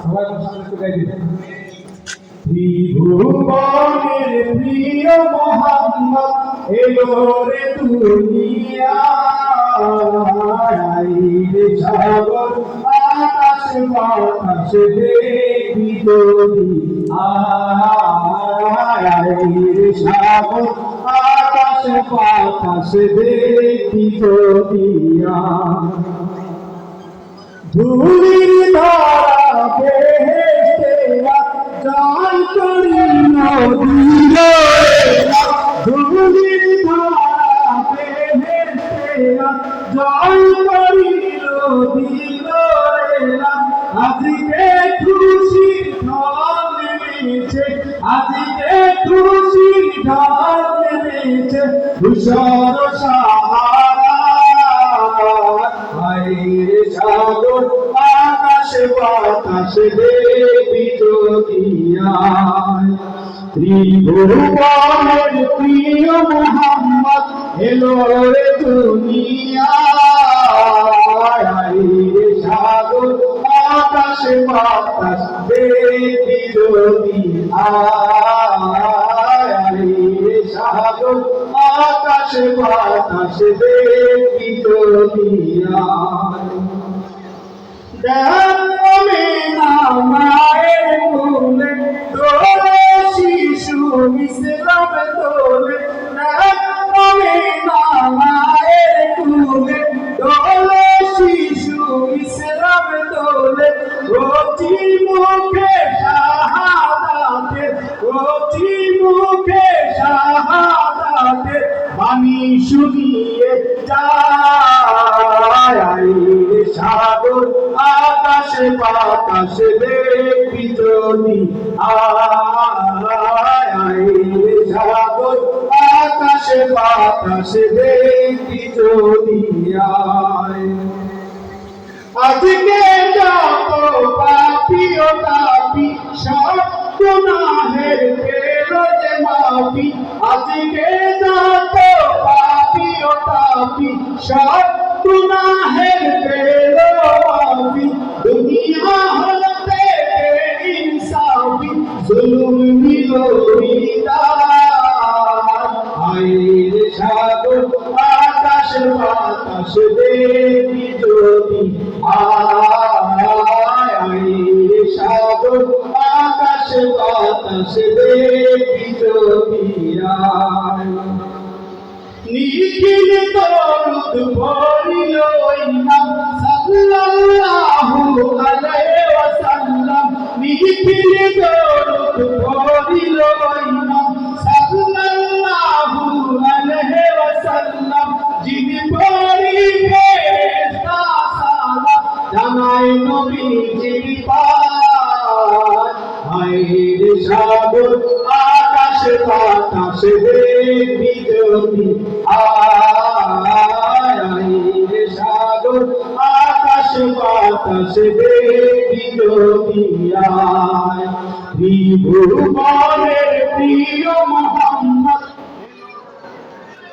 সবাই সাথে গাইবেন। ত্রিভুবনের প্রিয় মোহাম্মদ এলো রে দুনিয়ায়, সাগর আকাশ বাতাস দেখবি যদি সাগর আকাশ বাতাস দেখবি যদি ধুলির ধারা বেহেশতে জয় করি নদীরে, ধুলির ধারা বেহেশতে জয় করি নদীরে। আজকে খুশি ঢল নেমেছে, আজকে খুশি ঢল নেমেছে ধূসর সাহারা। সাগর আকাশ বাতাস দেখবি যদি ত্রিভুবনের প্রিয় মোহাম্মদ এলো রে দুনিয়ায়, সাগর আকাশ বাতাস দেখবি যদি সাগর আকাশ বাতাস দেখবি যদি মায়ের কোলে তোলে শিশু ইসলাম তোলে, মায়ের কোলে তোলে শিশু ইসলাম তোলে। প্রতি মুখে শাহাদাতে, প্রতি মুখে শাহাদাতে বাণী শুনিয়ে যায়। সাগর আকাশ বাতাস দেখবি যদি সাগর আকাশ বাতাস দেখবি যদি আজকে যত পাপি ও তাপি সব গুনাহের পেল যে মাফি, আজকে যত পাপি ও তাপি সব গুনাহের পেল মাফি। দুনিয়া হলতে ইনসাফি জুলুম নিল বিদায়। সাগর আকাশ বাতাস দেখবি যদি সাগর আকাশ বাতাস দেখবি যদি নিখিল দরুদ ভরিল ইমাম সাল্লাল্লাহু আলাইহি ওয়াসাল্লাম, নিখিল দরুদ ভরিল ইমাম সাল্লাল্লাহু আলাইহি ওয়াসাল্লাম। যিনি পড়িবে ফেরেশতা সালাম জানায় নবীজির পাক। সাগর আকাশ বাতাস দেখবি যদি সাগর আকাশ বাতাস দেখবি যদি ত্রিভুবনের প্রিয়